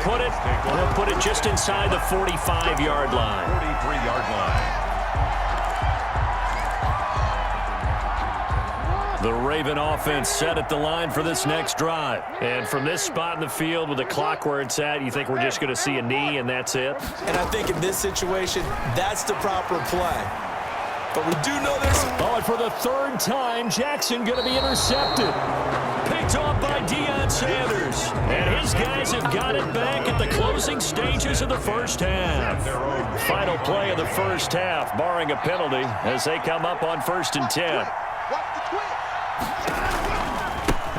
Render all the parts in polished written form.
put it? They'll put it just inside the 45-yard line. 43-yard line. The Raven offense set at the line for this next drive. And from this spot in the field with the clock where it's at, you think we're just going to see a knee and that's it? And I think in this situation, that's the proper play. But we do know this. Oh, and for the third time, Jackson going to be intercepted. Picked off by Deion Sanders. And his guys have got it back at the closing stages of the first half. Final play of the first half, barring a penalty, as they come up on 1st and 10.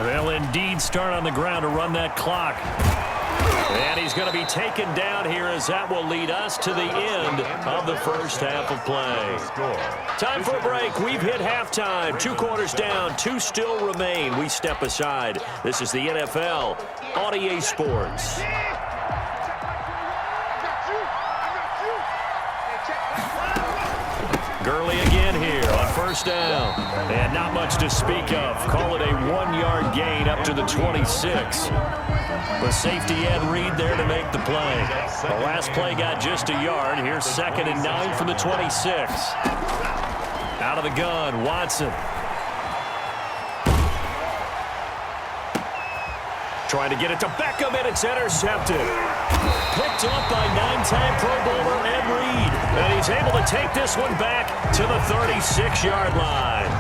They'll indeed start on the ground to run that clock. And he's going to be taken down here as that will lead us to the end of the first half of play. Time for a break. We've hit halftime. 2 quarters down. 2 still remain. We step aside. This is the NFL on EA Sports. Gurley again here on 1st down. And not much to speak of. Call it a 1-yard gain up to the 26. The safety Ed Reed there to make the play. The last play got just a yard. Here's 2nd and 9 from the 26. Out of the gun, Watson. Trying to get it to Beckham, and it's intercepted. Picked up by 9-time Pro Bowler Ed Reed. And he's able to take this one back to the 36-yard line.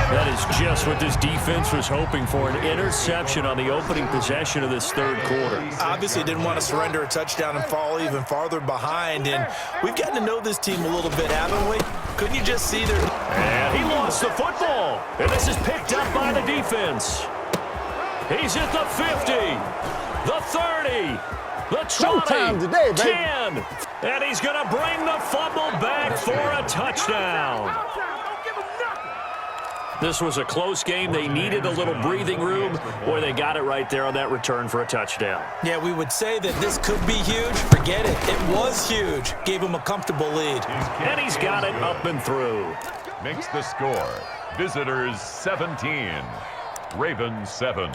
That is just what this defense was hoping for, an interception on the opening possession of this 3rd quarter. Obviously didn't want to surrender a touchdown and fall even farther behind. And we've gotten to know this team a little bit, haven't we? Couldn't you just see their... And he lost the football. And this is picked up by the defense. He's at the 50, the 30, the 20, today, 10. And he's going to bring the fumble back for a touchdown. This was a close game. They needed a little breathing room. Boy, they got it right there on that return for a touchdown. Yeah, we would say that this could be huge. Forget it. It was huge. Gave him a comfortable lead. And he's got it up and through. Makes the score. Visitors 17. Ravens 7.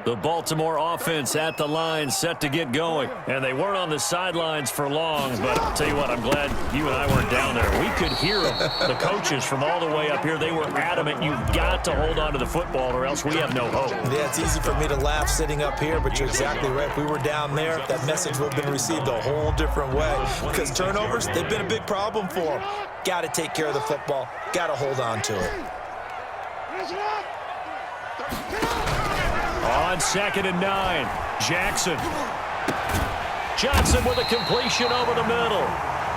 The Baltimore offense at the line, set to get going. And they weren't on the sidelines for long, but I'll tell you what, I'm glad you and I weren't down there. We could hear them. The coaches from all the way up here, they were adamant, you've got to hold on to the football or else we have no hope. Yeah, it's easy for me to laugh sitting up here, but you're exactly right. If we were down there, that message would have been received a whole different way. Because turnovers, they've been a big problem for them. Got to take care of the football. Got to hold on to it. On 2nd and 9, Jackson. Johnson with a completion over the middle.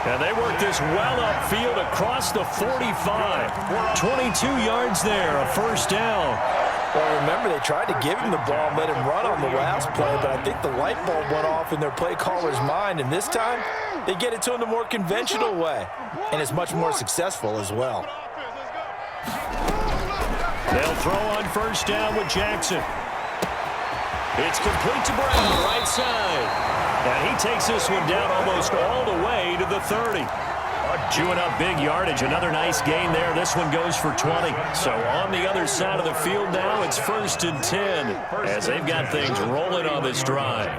And they work this well upfield across the 45. 22 yards there, a 1st down. Well, remember, they tried to give him the ball and let him run on the last play, but I think the light bulb went off in their play caller's mind, and this time they get it to him the more conventional way, and it's much more successful as well. They'll throw on 1st down with Jackson. It's complete to Brown, right side. And he takes this one down almost all the way to the 30. Chewing up big yardage. Another nice gain there. This one goes for 20. So on the other side of the field now, it's 1st and 10 as they've got things rolling on this drive.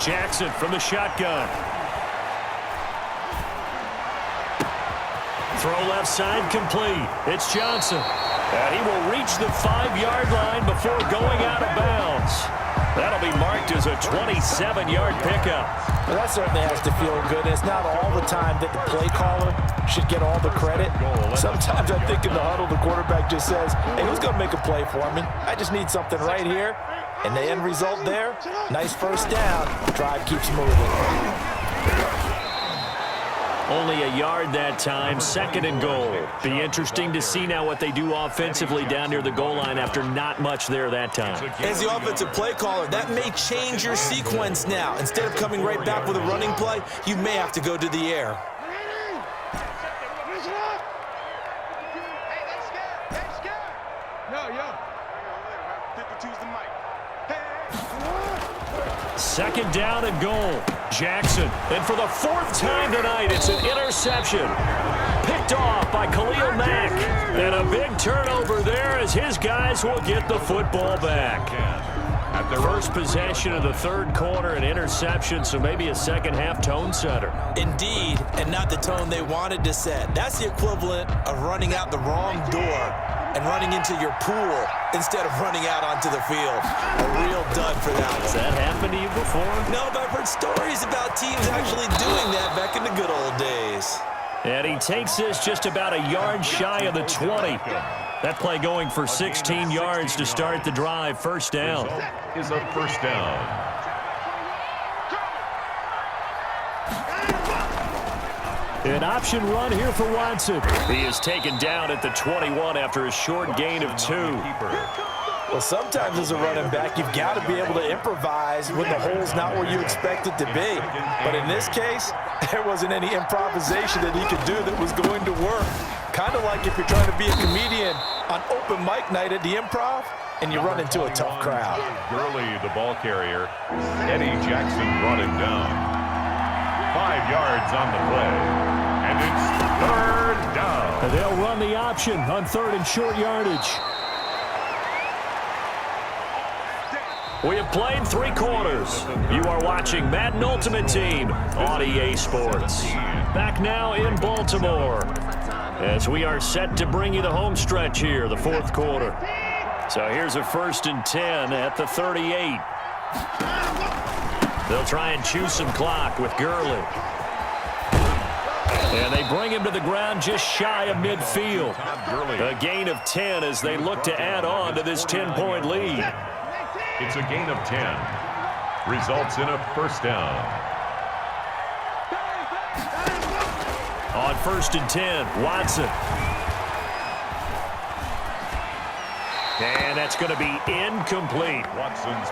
Jackson from the shotgun. Throw left side complete. It's Johnson. And he will reach the 5-yard line before going out of bounds. That'll be marked as a 27-yard pickup. Well, that certainly has to feel good. It's not all the time that the play caller should get all the credit. Sometimes I think in the huddle, the quarterback just says, hey, who's going to make a play for me? I just need something right here. And the end result there, nice 1st down. Drive keeps moving. Only a yard that time, 2nd and goal. Be interesting to see now what they do offensively down near the goal line after not much there that time. As the offensive play caller, that may change your sequence now. Instead of coming right back with a running play, you may have to go to the air. Second down and goal. Jackson. And for the fourth time tonight, it's an interception. Picked off by Khalil Mack. And a big turnover there as his guys will get the football back. At the first possession of the third quarter, an interception, so maybe a second-half tone setter. Indeed, and not the tone they wanted to set. That's the equivalent of running out the wrong door and running into your pool instead of running out onto the field. A real dud for that one. Has that happened to you before? No, but I've heard stories about teams actually doing that back in the good old days. And he takes this just about a yard shy of the 20. That play going for 16 yards to start the drive. First down. Is a first down. An option run here for Watson. He is taken down at the 21 after a short gain of 2. Well, sometimes as a running back, you've got to be able to improvise when the hole's not where you expect it to be. But in this case, there wasn't any improvisation that he could do that was going to work. Kind of like if you're trying to be a comedian on open mic night at the Improv and you run into a tough crowd. Gurley, the ball carrier. Eddie Jackson brought him down. 5 yards on the play. And it's third down. And they'll run the option on third and short yardage. We have played 3 quarters. You are watching Madden Ultimate Team on EA Sports. Back now in Baltimore as we are set to bring you the home stretch here, the fourth quarter. So here's a 1st and 10 at the 38. They'll try and chew some clock with Gurley. And they bring him to the ground just shy of midfield. A gain of 10 as they look to add on to this 10-point lead. It's a gain of 10. Results in a first down. On 1st and 10, Watson. And that's going to be incomplete.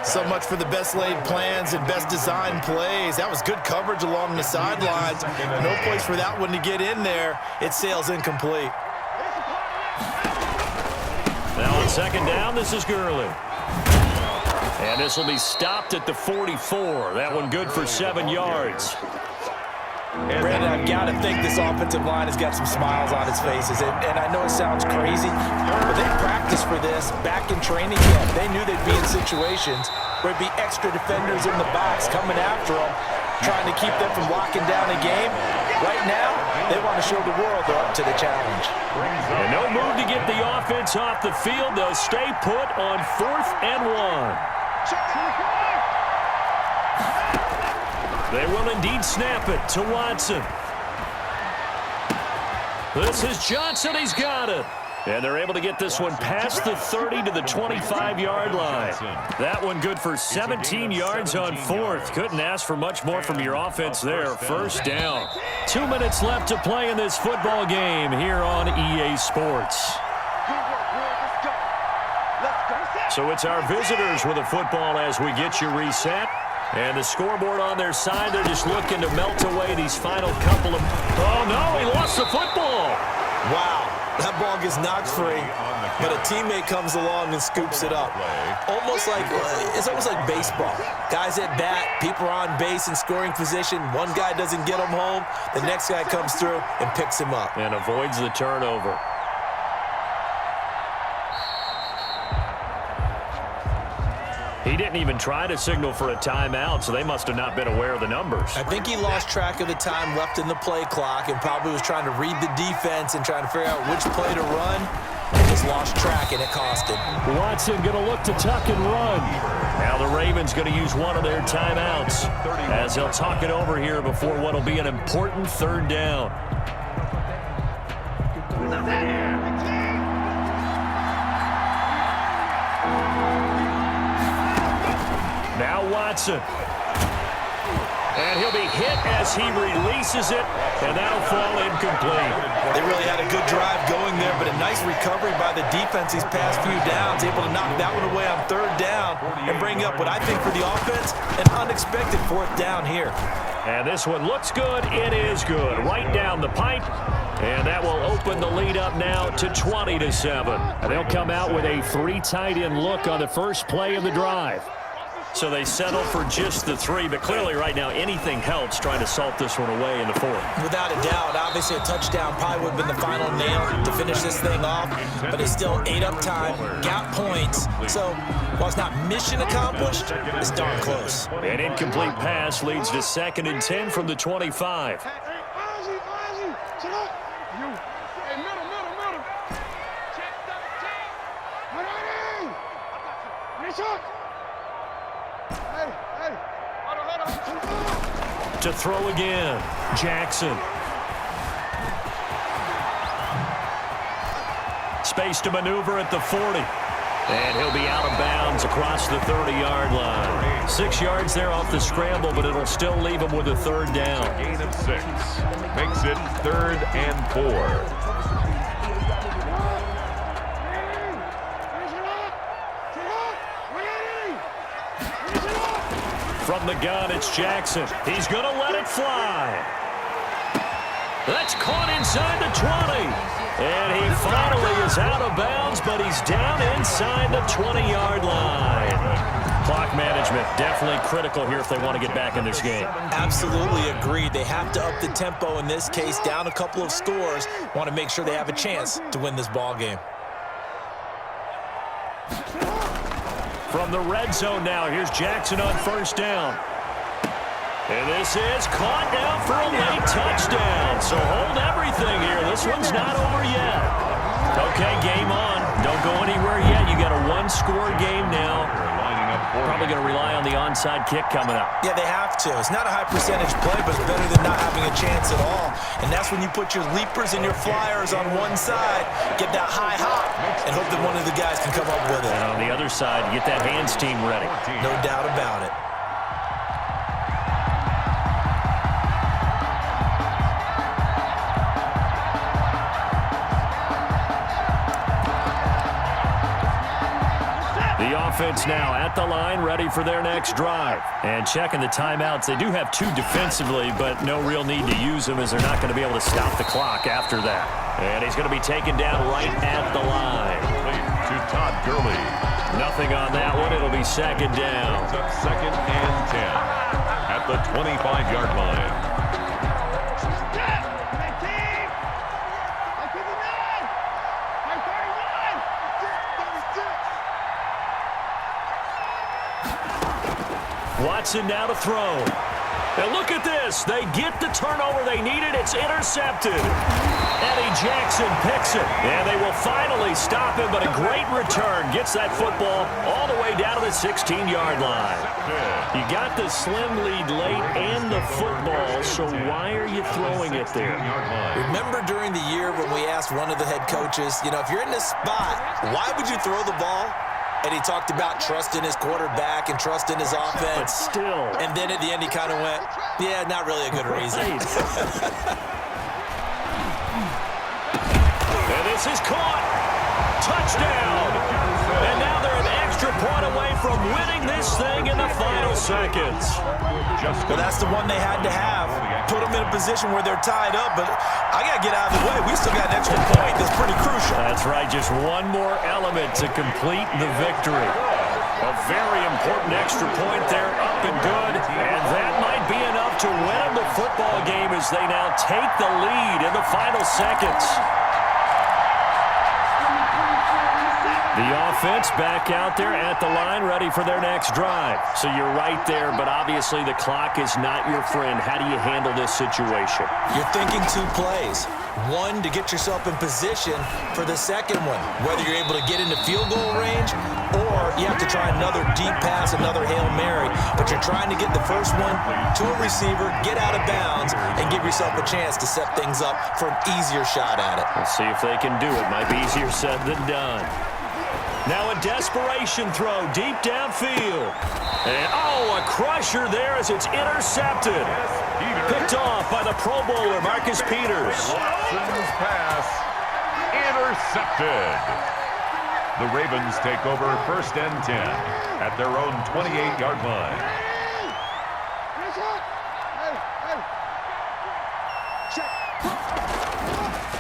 So much for the best laid plans and best designed plays. That was good coverage along the sidelines. No place for that one to get in there. It sails incomplete. Now on 2nd down, this is Gurley. And this will be stopped at the 44. That one good for 7 yards. Brandon, I've got to think this offensive line has got some smiles on its faces. And I know it sounds crazy, but they practiced for this back in training camp. They knew they'd be in situations where it'd be extra defenders in the box coming after them, trying to keep them from locking down a game. Right now, they want to show the world they're up to the challenge. And no move to get the offense off the field. They'll stay put on 4th and 1. They will indeed snap it to Watson. This is Johnson. He's got it. And they're able to get this one past the 30 to the 25-yard line. That one good for 17 yards on 4th. Couldn't ask for much more from your offense there. First down. 2 minutes left to play in this football game here on EA Sports. So it's our visitors with the football as we get you reset. And the scoreboard on their side, they're just looking to melt away these final couple of... Oh, no, he lost the football. Wow, that ball gets knocked free, but a teammate comes along and scoops it up. It's almost like baseball. Guys at bat, people are on base in scoring position. One guy doesn't get him home. The next guy comes through and picks him up. And avoids the turnover. He didn't even try to signal for a timeout, so they must have not been aware of the numbers. I think he lost track of the time left in the play clock and probably was trying to read the defense and trying to figure out which play to run. And just lost track, and it cost him. Watson going to look to tuck and run. Now the Ravens going to use one of their timeouts as they'll talk it over here before what will be an important 3rd down. Now Watson. And he'll be hit as he releases it, and that'll fall incomplete. They really had a good drive going there, but a nice recovery by the defense these past few downs, able to knock that one away on 3rd down and bring up what I think for the offense, an unexpected 4th down here. And this one looks good. It is good. Right down the pipe. And that will open the lead up now to 20-7. And they'll come out with a 3 tight end look on the first play of the drive. So they settle for just the 3, but clearly right now anything helps trying to salt this one away in the 4th. Without a doubt, obviously a touchdown probably would have been the final nail to finish this thing off, but it's still ate up time, got points. So while it's not mission accomplished, it's darn close. An incomplete pass leads to 2nd and 10 from the 25. To throw again, Jackson. Space to maneuver at the 40. And he'll be out of bounds across the 30-yard line. 6 yards there off the scramble, but it'll still leave him with a 3rd down. Gain of 6. Makes it 3rd and 4. From the gun, it's Jackson. He's going to let it fly. That's caught inside the 20. And he finally is out of bounds, but he's down inside the 20-yard line. Clock management definitely critical here if they want to get back in this game. Absolutely agreed. They have to up the tempo in this case, down a couple of scores. Want to make sure they have a chance to win this ball game. From the red zone now, here's Jackson on 1st down. And this is caught down for a late touchdown. So hold everything here. This one's not over yet. Okay, game on. Don't go anywhere yet. You got a 1-score game now. Probably going to rely on the onside kick coming up. Yeah, they have to. It's not a high percentage play, but it's better than not having a chance at all. And that's when you put your leapers and your flyers on one side, get that high hop, and hope that one of the guys can come up with it. And on the other side, get that hands team ready. No doubt about it. Offense now at the line, ready for their next drive. And checking the timeouts. They do have 2 defensively, but no real need to use them as they're not going to be able to stop the clock after that. And he's going to be taken down right at the line. To Todd Gurley. Nothing on that one. It'll be 2nd down. 2nd and 10 at the 25-yard line. Watson now to throw. And look at this. They get the turnover they needed. It's intercepted. Eddie Jackson picks it. And they will finally stop him, but a great return. Gets that football all the way down to the 16-yard line. You got the slim lead late and the football, so why are you throwing it there? Remember during the year when we asked one of the head coaches, if you're in this spot, why would you throw the ball? And he talked about trusting his quarterback and trusting his offense. But still. And then at the end he kind of went, yeah, not really a good reason. And this is caught. Touchdown. And now they're an extra point away from winning this thing in the final seconds. Well, that's the one they had to have. Put them in a position where they're tied up, but I got to get out of the way. We still got an extra point that's pretty crucial. That's right, just one more element to complete the victory. A very important extra point there, up and good, and that might be enough to win them the football game as they now take the lead in the final seconds. The offense back out there at the line, ready for their next drive. So you're right there, but obviously the clock is not your friend. How do you handle this situation? You're thinking 2 plays. One, to get yourself in position for the second one, whether you're able to get into field goal range or you have to try another deep pass, another Hail Mary. But you're trying to get the first one to a receiver, get out of bounds, and give yourself a chance to set things up for an easier shot at it. We'll see if they can do it. Might be easier said than done. Now a desperation throw deep downfield. And, a crusher there as it's intercepted. Picked off by the Pro Bowler, Marcus Peters. Watson's pass intercepted. The Ravens take over 1st and 10 at their own 28-yard line.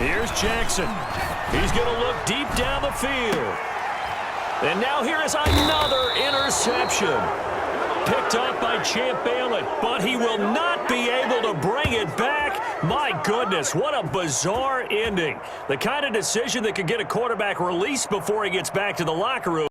Here's Jackson. He's going to look deep down the field. And now here is another interception. picked up by Champ Bailey, but he will not be able to bring it back. My goodness, what a bizarre ending. The kind of decision that could get a quarterback released before he gets back to the locker room.